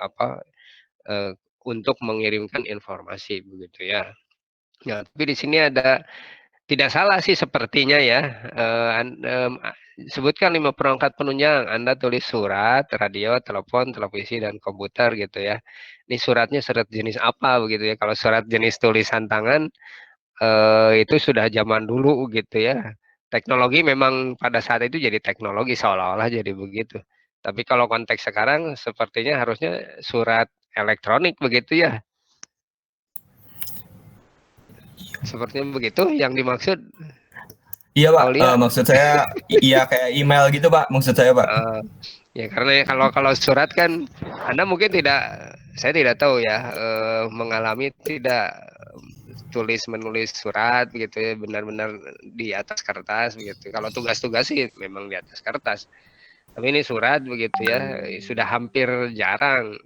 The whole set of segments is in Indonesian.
apa, untuk mengirimkan informasi begitu ya. Nah, tapi di sini ada tidak salah sih sepertinya ya, sebutkan 5 perangkat penunjang, Anda tulis surat, radio, telepon, televisi, dan komputer gitu ya. Ini suratnya surat jenis apa begitu ya, kalau surat jenis tulisan tangan, itu sudah zaman dulu gitu ya. Teknologi memang pada saat itu jadi teknologi, seolah-olah jadi begitu. Tapi kalau konteks sekarang sepertinya harusnya surat elektronik begitu ya? Sepertinya begitu yang dimaksud, Iya Pak, Aulia? maksud saya iya kayak email gitu Pak, maksud saya Pak. Ya karena kalau surat kan Anda mungkin tidak, saya tidak tahu ya, mengalami tidak menulis surat begitu ya, benar-benar di atas kertas begitu. Kalau tugas-tugas sih memang di atas kertas. Tapi ini surat begitu ya, sudah hampir jarang,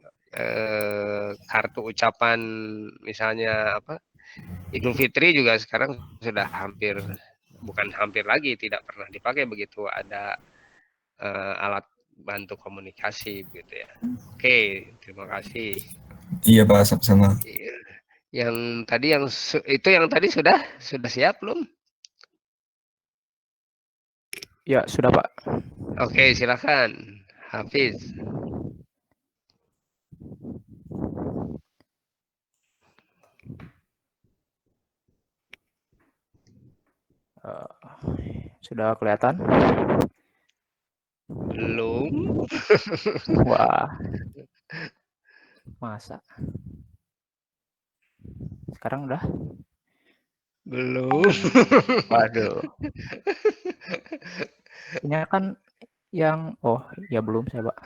kartu ucapan misalnya apa, Idul Fitri juga sekarang sudah hampir, bukan hampir lagi, tidak pernah dipakai begitu ada alat bantu komunikasi begitu ya. Oke, terima kasih. Iya Pak, sama-sama. Iya. Yang tadi itu yang tadi sudah siap belum? Ya, sudah Pak. Oke, silakan. Hafiz. Sudah kelihatan? Belum. Wah, masa? Sekarang udah? Belum. Waduh. Ini kan yang ya belum saya, Pak.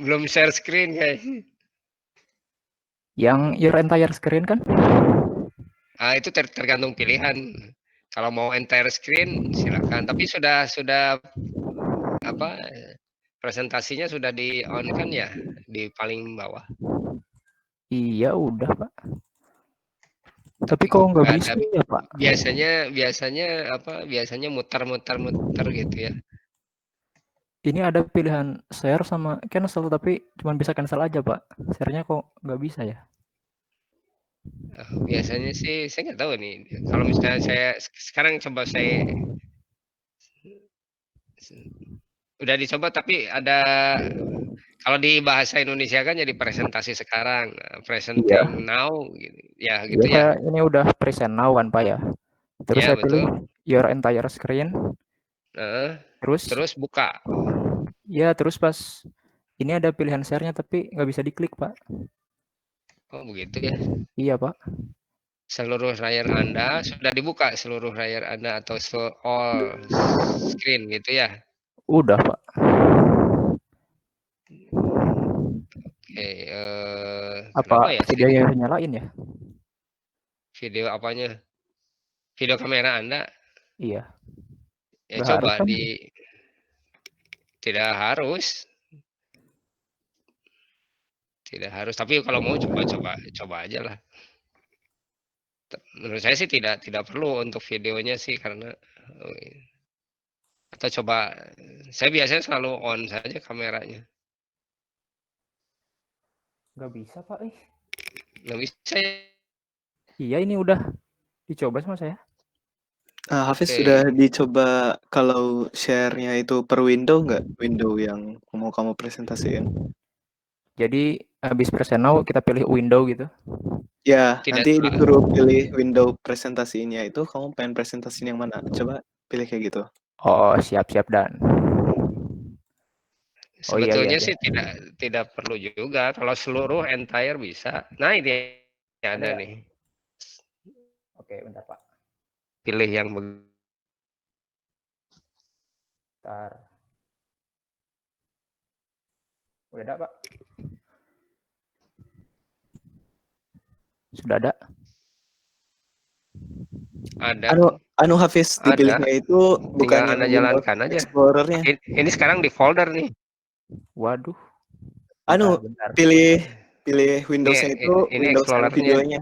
Belum share screen guys. Yang your entire screen kan? Itu tergantung pilihan. Kalau mau entire screen silakan. Tapi sudah apa, presentasinya sudah di on kan ya di paling bawah. Iya udah Pak. Tapi Tapi kok kok nggak nggak ada, bisa ya Pak? biasanya muter-muter gitu ya. Ini ada pilihan share sama cancel tapi cuma bisa cancel aja Pak. Share-nya kok nggak bisa ya? Biasanya sih saya nggak tahu nih, kalau misalnya saya sekarang coba saya udah dicoba tapi ada, kalau di bahasa Indonesia kan jadi presentasi sekarang, Iya. presenting now gitu, ya Iya gitu ya? saya ini udah present now kan Pak ya. Terus Ya saya pilih betul, your entire screen. heeh, Terus terus buka. ya terus pas ini ada pilihan share-nya tapi nggak bisa diklik Pak. Oh begitu ya? Iya Pak. Seluruh layar Anda sudah dibuka, seluruh layar Anda atau all screen gitu ya? Udah Pak. Oke, Apa kenapa ya videonya nyalain ya? video apanya? Video kamera Anda? Iya. Ya Nggak harus coba kan? tidak harus, tidak harus, tapi kalau mau coba aja lah. Menurut saya sih tidak perlu untuk videonya sih karena, atau coba, saya biasanya selalu on saja kameranya. Nggak bisa Pak. Nggak bisa ya? Iya ini udah dicoba sama saya. Hafiz Oke. sudah dicoba kalau share-nya itu per window nggak? Window yang mau kamu presentasiin? Jadi habis present now kita pilih window gitu. Ya, Tidak nanti disuruh pilih window presentasinya itu kamu pengen presentasiin yang mana? Coba pilih kayak gitu. Oh siap-siap dan. Oh iya iya sebetulnya iya. sih tidak perlu juga kalau seluruh entire bisa. Nah ini Ada ada nggak? nih, Oke bentar Pak. pilih yang Bentar. Udah ada Pak? Sudah ada? ada. Anu Hafiz Ada, dipilihnya itu tinggal bukannya Anda Windows jalankan aja. Explorer-nya. Ini sekarang di folder nih. Waduh. Anu Bentar bentar. pilih pilih Ini Windows-nya itu ini Windows and explorernya. videonya.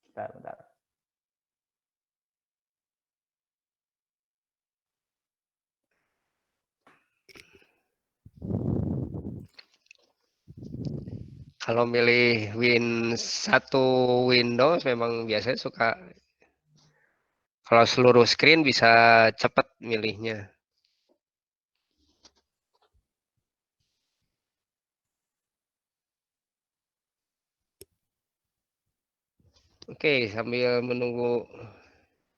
Bentar bentar. Kalau milih satu Windows memang biasanya suka kalau seluruh screen bisa cepat milihnya. Oke, sambil menunggu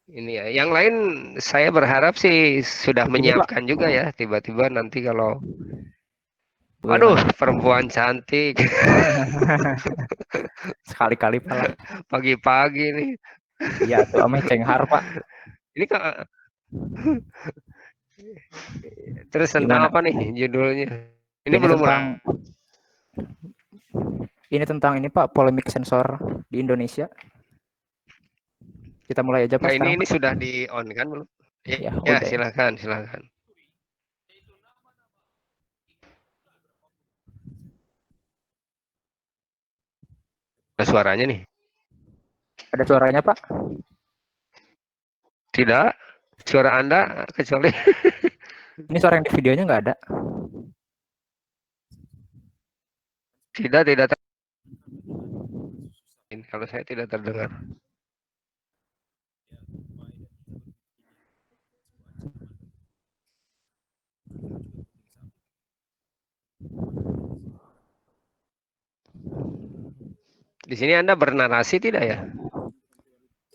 ini ya. Yang lain saya berharap sih sudah Ini Pak, menyiapkan juga ya. Tiba-tiba nanti kalau bagaimana? aduh, perempuan cantik Sekali-kali Pak lah. pagi-pagi nih. Iya tuh ame cenghar Pak. Ini terus tentang Gimana? apa nih judulnya? Ini Ini belum tentang ini Pak polemik sensor di Indonesia. Kita mulai aja Pak Nah, sekarang ini Pak. sudah di on kan belum? Ya, Ya ya udah ya. silakan. Ada suaranya nih. Ada suaranya Pak? Tidak, suara Anda kecuali Ini suara yang di videonya nggak ada. tidak kalau saya tidak terdengar. Di sini Anda bernarasi tidak ya?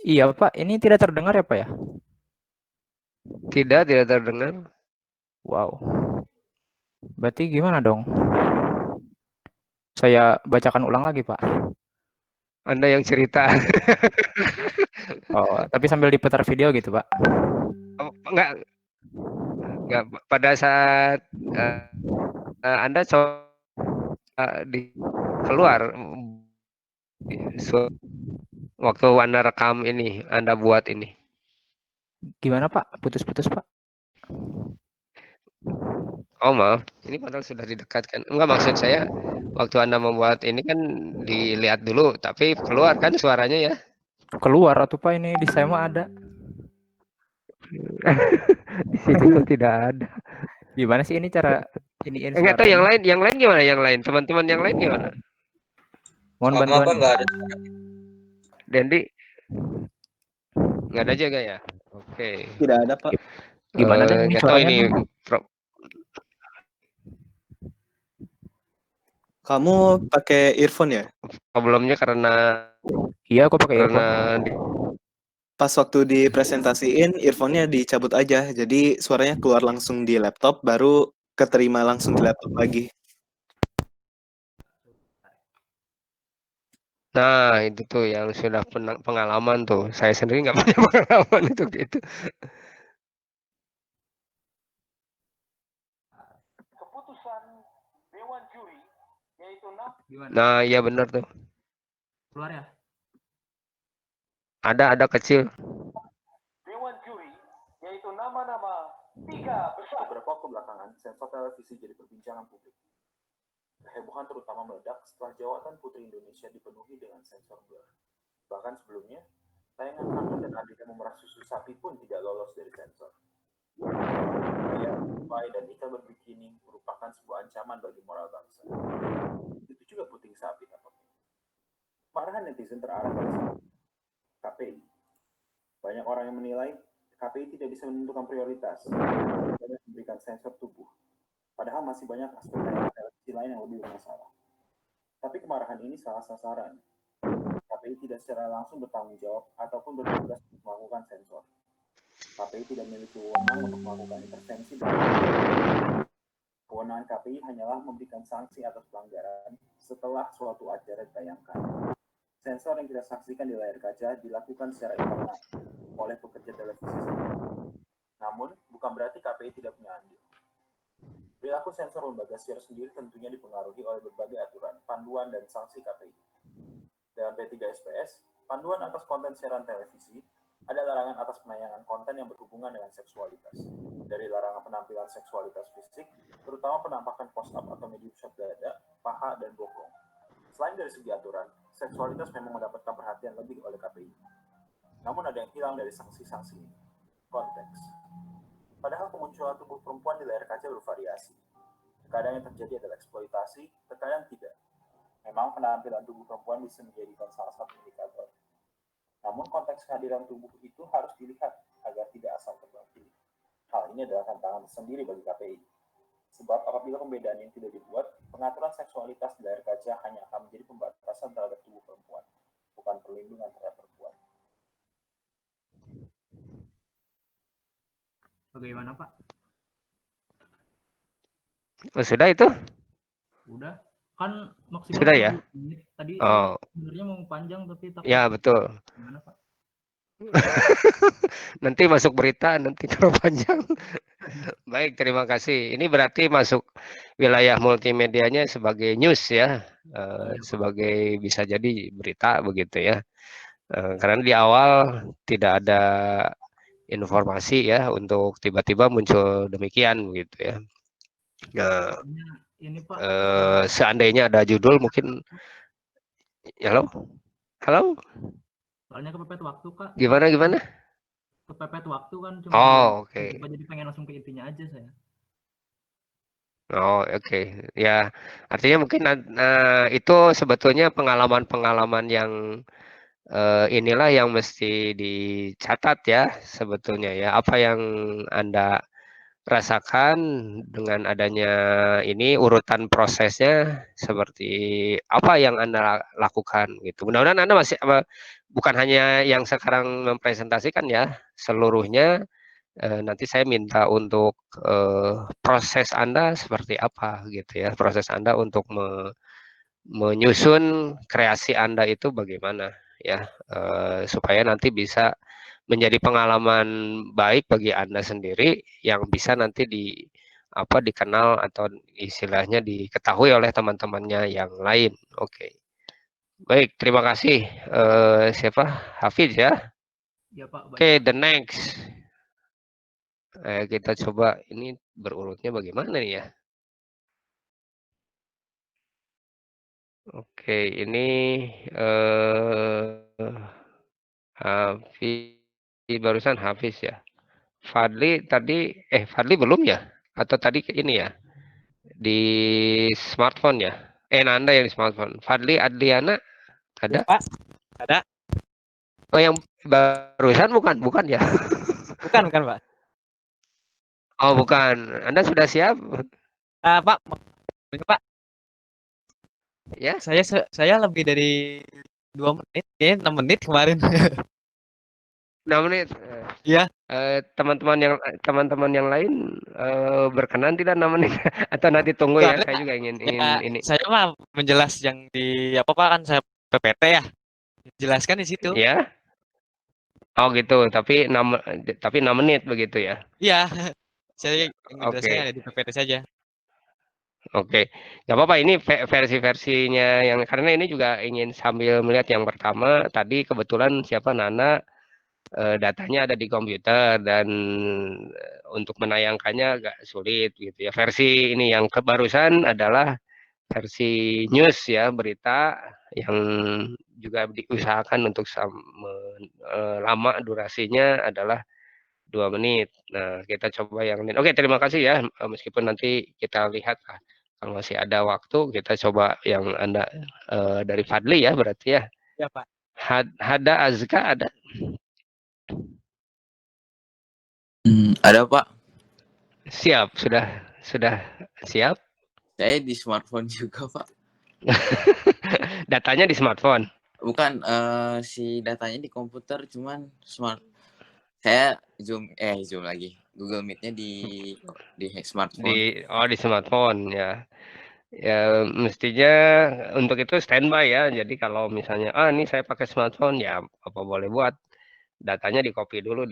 Iya Pak, ini tidak terdengar ya Pak ya? Tidak terdengar. Wow. Berarti gimana dong? Saya bacakan ulang lagi Pak. Anda yang cerita. Oh, tapi sambil diputar video gitu Pak. Oh, enggak pada saat Anda coba keluar waktu Anda rekam ini, Anda buat ini. Gimana Pak? Putus-putus Pak. Oh maaf, ini padahal sudah didekatkan. Enggak, maksud saya waktu Anda membuat ini kan dilihat dulu, tapi keluar kan suaranya ya? Keluar atau Pak ini di saya mah ada. Di sini kok tidak ada. Gimana sih ini cara iniin Enggak tahu suaranya? yang lain gimana? Yang lain, teman-teman yang lain gimana? Mohon Sama bantuan. apa nggak ada? Dendi nggak ada juga ya? Oke. Tidak ada, Pak. Gimana Dan ini Nggak tahu suaranya ini Dan? Kamu pakai earphone ya? problemnya karena Iya, aku pakai earphone. Pas waktu dipresentasiin, earphone-nya dicabut aja. Jadi suaranya keluar langsung di laptop, baru keterima langsung di laptop lagi. Nah, itu tuh yang sudah pengalaman tuh. Saya sendiri nggak punya pengalaman itu gitu. Keputusan Dewan Juri yaitu Nah, iya benar tuh. Keluar ya? Ada kecil. Dewan Juri yaitu nama-nama 3 besar. Beberapa waktu belakangan, sensor televisi jadi perbincangan publik. Kehebohan terutama meledak setelah jawatan Putri Indonesia dipenuhi dengan sensor blur. Bahkan sebelumnya, tayangan Kakak dan adiknya memerah susu sapi pun tidak lolos dari sensor. Gaya, Pai, dan ikan berbikini merupakan sebuah ancaman bagi moral bangsa. Itu juga puting sapi tampaknya. Marahan netizen terarah pada KPI. Banyak orang yang menilai KPI tidak bisa menentukan prioritas, dan memberikan sensor tubuh. Padahal masih banyak aspek televisi lain yang lebih bermasalah. Tapi kemarahan ini salah sasaran. KPI tidak secara langsung bertanggung jawab ataupun bertugas untuk melakukan sensor. KPI tidak memiliki wewenang untuk melakukan intervensi dalam kewenangan KPI hanyalah memberikan sanksi atas pelanggaran setelah suatu acara ditayangkan. Sensor yang kita saksikan di layar kaca dilakukan secara internal oleh pekerja televisi sendiri. Namun, bukan berarti KPI tidak punya andil. Perilaku sensor lembaga siar sendiri tentunya dipengaruhi oleh berbagai aturan, panduan, dan sanksi KPI. Dalam P3SPS, panduan atas konten siaran televisi ada larangan atas penayangan konten yang berhubungan dengan seksualitas. Dari larangan penampilan seksualitas fisik, terutama penampakan close-up atau medium shot dada, paha, dan bokong. Selain dari segi aturan, seksualitas memang mendapatkan perhatian lebih oleh KPI. Namun ada yang hilang dari sanksi-sanksi ini. Konteks. Padahal kemunculan tubuh perempuan di layar kaca bervariasi. Terkadang yang terjadi adalah eksploitasi, terkadang tidak. Memang penampilan tubuh perempuan bisa menjadikan salah satu indikator. Namun konteks kehadiran tubuh itu harus dilihat agar tidak asal tebak pilih. Hal ini adalah tantangan tersendiri bagi KPI. Sebab apabila pembedaan ini tidak dibuat, pengaturan seksualitas di layar kaca hanya akan menjadi pembatasan terhadap tubuh perempuan, bukan perlindungan terhadap perempuan. Bagaimana Pak? Oh, sudah itu? Udah. Kan maksimal Sudah ya? 30 menit. Tadi Oh, sebenarnya mau panjang tapi takut ya betul. gimana Pak? Nanti masuk berita, nanti kalau panjang. Baik, terima kasih. Ini berarti masuk wilayah multimedianya sebagai news ya, sebagai bisa jadi berita begitu ya. Karena di awal tidak ada informasi ya untuk tiba-tiba muncul demikian begitu ya. Nah, Ini Pak, seandainya ada judul mungkin, halo, halo, soalnya kepepet waktu Kak. gimana? Kepepet waktu kan cuma Oh, oke. jadi pengen langsung ke intinya aja saya. Oh, oke. Ya, artinya mungkin itu sebetulnya pengalaman-pengalaman yang inilah yang mesti dicatat ya sebetulnya ya. Apa yang Anda rasakan dengan adanya ini urutan prosesnya seperti apa yang Anda lakukan gitu. Mudah-mudahan Anda masih bukan hanya yang sekarang mempresentasikan ya, seluruhnya. Nanti saya minta untuk proses Anda seperti apa gitu ya. Proses Anda untuk menyusun kreasi Anda itu bagaimana ya, supaya nanti bisa menjadi pengalaman baik bagi Anda sendiri yang bisa nanti dikenal atau istilahnya diketahui oleh teman-temannya yang lain. Oke. Baik, terima kasih. Siapa? Hafiz ya. Ya Pak, Oke, baik. the next. Kita coba ini berurutnya bagaimana nih ya. Oke, ini Hafiz, barusan Hafiz ya. Fadli tadi, Fadli belum ya? Atau tadi ini ya? Di smartphone ya? Nanda yang di smartphone. Fadli Adliana ada? Ya, Pak. Ada. Oh, yang barusan bukan ya? Bukan, Pak. Oh, bukan. Anda sudah siap? Pak, Pak, Ya? saya lebih dari 2 menit, kayaknya 6 menit kemarin. 6 menit. Iya. Teman-teman yang lain berkenan tidak 6 menit atau nanti tunggu ya? Soalnya Saya juga ingin ya, ini. saya mah menjelas yang di apa Pak, kan saya PPT ya. Jelaskan di situ. Ya? Oh gitu, tapi 6 menit begitu ya? Iya. Saya Oke. menjelaskan ada di PPT saja. Oke, nggak apa-apa. Ini versi-versinya yang karena ini juga ingin sambil melihat yang pertama. Tadi kebetulan siapa Nana datanya ada di komputer dan untuk menayangkannya agak sulit gitu ya. Versi ini yang kebarusan adalah versi news ya, berita yang juga diusahakan untuk lama durasinya adalah 2 menit. Nah, kita coba yang lain. Oke, terima kasih ya. Meskipun nanti kita lihat lah. Kalau masih ada waktu, kita coba yang Anda dari Fadli ya berarti ya. Ya, Pak. Hada Azka ada? Ada Pak. Siap, sudah siap. Saya di smartphone juga Pak. Datanya di smartphone. Bukan si datanya di komputer, cuman saya zoom lagi. Google Meet-nya di smartphone. Di smartphone ya. Ya mestinya untuk itu standby ya. Jadi kalau misalnya ini saya pakai smartphone ya apa boleh buat datanya di copy dulu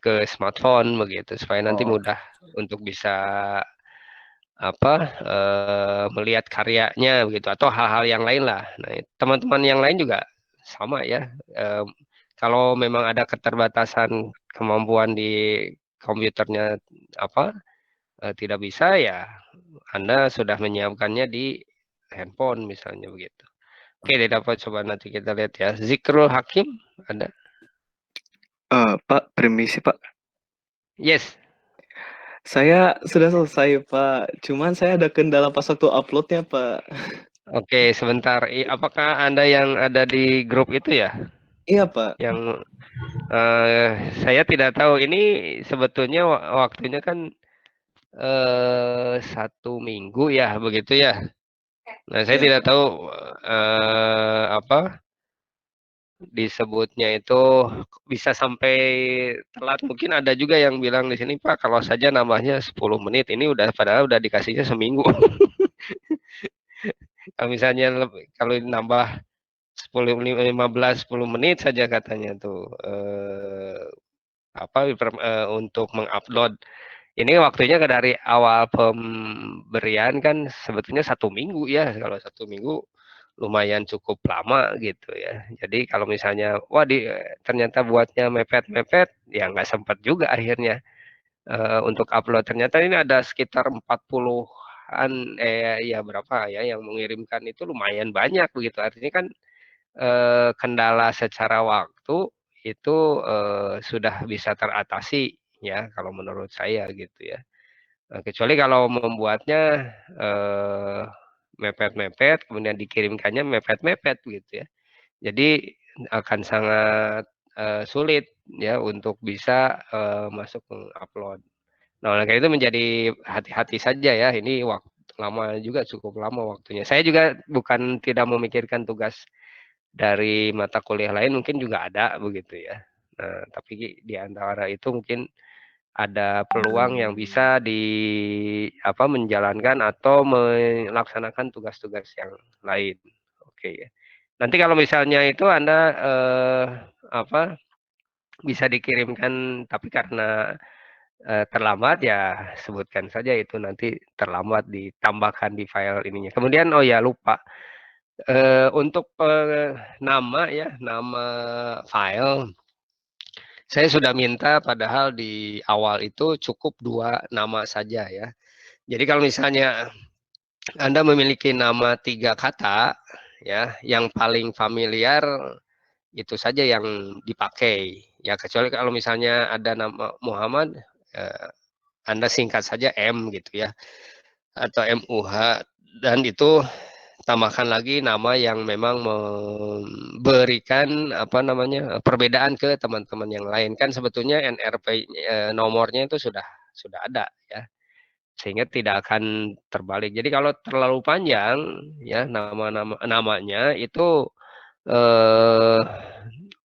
ke smartphone begitu supaya nanti mudah untuk bisa melihat karyanya begitu atau hal-hal yang lain lah. Nah, teman-teman yang lain juga sama ya. Kalau memang ada keterbatasan kemampuan di komputernya tidak bisa ya Anda sudah menyiapkannya di handphone misalnya begitu. Oke, dapat coba nanti kita lihat ya. Zikrul Hakim ada? Pak, permisi Pak. Yes. Saya sudah selesai Pak. Cuman saya ada kendala pas waktu uploadnya Pak. Oke, sebentar. Apakah Anda yang ada di grup itu ya? Iya, Pak. Yang saya tidak tahu. Ini sebetulnya waktunya kan 1 minggu ya, begitu ya. Nah, saya Iya, tidak Pak. tahu apa disebutnya itu bisa sampai telat. Mungkin ada juga yang bilang di sini, Pak, kalau saja nambahnya 10 menit, ini udah padahal udah dikasihnya seminggu. Kalau misalnya kalau nambah 10 15 10 menit saja katanya tuh untuk mengupload. Ini waktunya dari awal pemberian kan sebetulnya 1 minggu ya. Kalau 1 minggu lumayan cukup lama gitu ya. Jadi kalau misalnya ternyata buatnya mepet-mepet, ya nggak sempat juga akhirnya untuk upload. Ternyata ini ada sekitar 40-an ya berapa ya yang mengirimkan, itu lumayan banyak begitu. Artinya kan kendala secara waktu itu sudah bisa teratasi ya kalau menurut saya gitu ya. Kecuali kalau membuatnya mepet-mepet, kemudian dikirimkannya mepet-mepet gitu ya. Jadi akan sangat sulit ya untuk bisa masuk mengupload. Nah, oleh karena itu menjadi hati-hati saja ya. Ini waktu lama juga, cukup lama waktunya. Saya juga bukan tidak memikirkan tugas dari mata kuliah lain, mungkin juga ada begitu ya. Nah, tapi di antara itu mungkin ada peluang yang bisa menjalankan atau melaksanakan tugas-tugas yang lain. Oke ya. Nanti kalau misalnya itu Anda bisa dikirimkan, tapi karena terlambat ya sebutkan saja itu nanti terlambat ditambahkan di file ininya. Kemudian oh ya lupa untuk nama file saya sudah minta, padahal di awal itu cukup 2 nama saja ya. Jadi kalau misalnya Anda memiliki nama 3 kata ya, yang paling familiar itu saja yang dipakai ya, kecuali kalau misalnya ada nama Muhammad Anda singkat saja M gitu ya, atau MUH, dan itu tambahkan lagi nama yang memang memberikan perbedaan ke teman-teman yang lain. Kan sebetulnya NRP nomornya itu sudah ada ya, sehingga tidak akan terbalik. Jadi kalau terlalu panjang ya namanya itu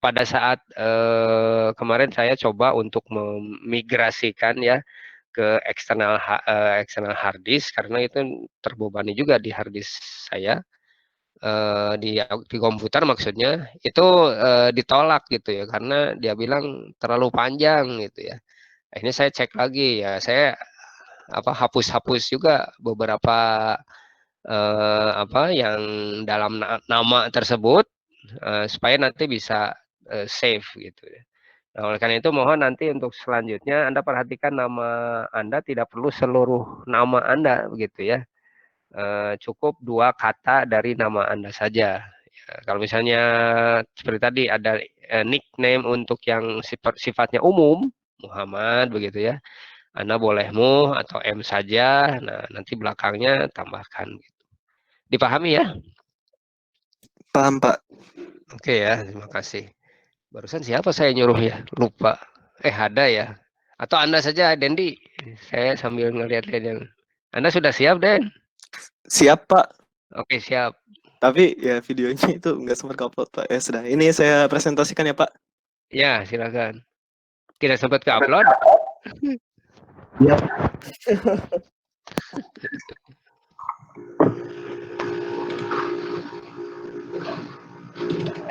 pada saat kemarin saya coba untuk memigrasikan ya ke eksternal hard disk, karena itu terbebani juga di hard disk saya di komputer maksudnya, itu ditolak gitu ya, karena dia bilang terlalu panjang gitu ya. Akhirnya saya cek lagi ya, saya hapus juga beberapa yang dalam nama tersebut supaya nanti bisa save gitu ya. Nah, oleh karena itu mohon nanti untuk selanjutnya Anda perhatikan nama Anda tidak perlu seluruh nama Anda begitu ya. Cukup 2 kata dari nama Anda saja. Ya, kalau misalnya seperti tadi ada nickname untuk yang sifatnya umum, Muhammad begitu ya. Anda boleh Mu atau M saja. Nah, nanti belakangnya tambahkan. Dipahami ya? Paham, Pak. Oke ya, terima kasih. Barusan siapa saya nyuruh ya? Lupa. Ada ya. Atau Anda saja, Dendi. Saya sambil ngeliat-liat yang. Anda sudah siap, Den? Siap, Pak. Oke, siap. Tapi ya videonya itu nggak sempat upload, Pak. Ya sudah, ini saya presentasikan ya, Pak. Ya, silakan. Tidak sempat ke upload? Iya.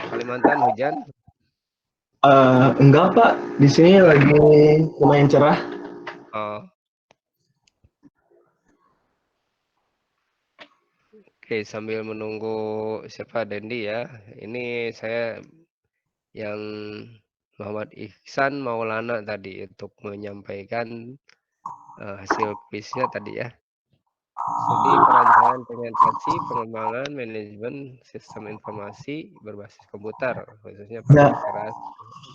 Kalimantan hujan? Enggak, Pak. Di sini lagi lumayan cerah. Oh. Oke, sambil menunggu siapa Dendi ya. Ini saya yang Muhammad Ihsan Maulana tadi untuk menyampaikan hasil kuisnya tadi ya. Studi perancangan presentasi pengembangan manajemen sistem informasi berbasis komputer, khususnya pada literasi.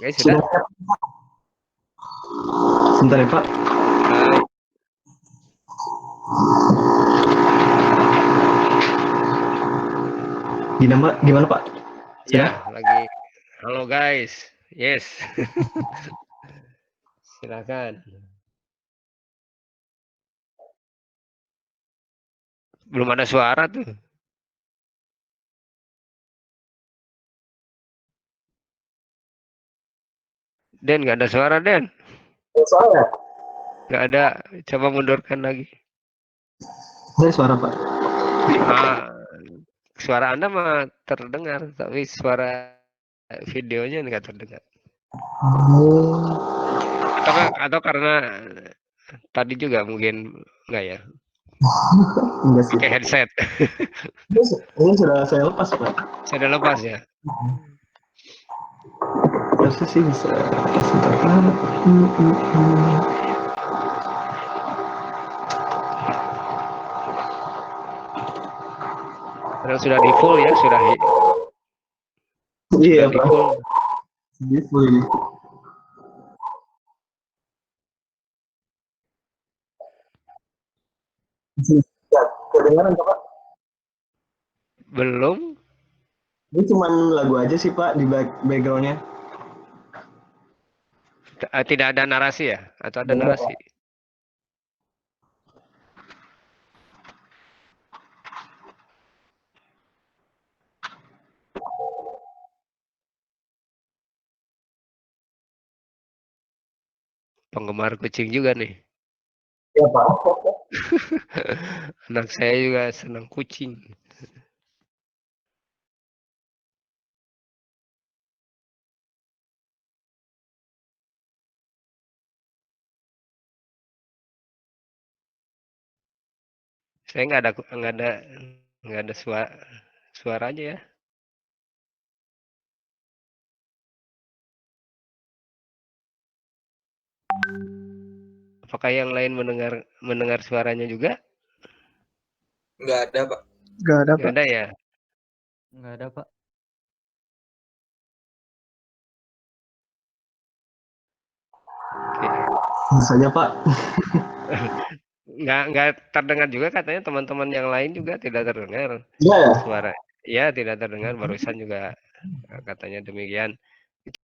Oke, sudah? Sebentar ya, Pak. Baik. Gimana Pak? Ya, lagi. Halo guys. Yes. Silakan. Belum ada suara tuh. Den, nggak ada suara, Den. Suara? Nggak ada. Coba mundurkan lagi. Ada suara Pak. Suara Anda mah terdengar, tapi suara videonya nggak terdengar. Atau karena tadi juga mungkin nggak ya? Enggak sih. Pakai headset. Ini sudah saya lepas Pak. Sudah lepas ya? Harusnya sih bisa. Karena sudah di full ya, sudah Iya di Pak. full. Di full ini. Kedengaran Pak? Belum. Ini cuma lagu aja sih Pak di backgroundnya. Tidak ada narasi ya? Atau ada narasi? Penggemar kucing juga nih. Iya Pak. Anak saya juga senang kucing. Saya nggak ada suaranya ya. Apakah yang lain mendengar suaranya juga? Nggak ada, Pak. Gak ada, Nggak Pak. ada ya? Nggak ada, Pak. Oke. Misalnya Pak. Nggak terdengar juga katanya teman-teman yang lain juga tidak terdengar Iya ya? suara. Ya, tidak terdengar barusan juga katanya demikian.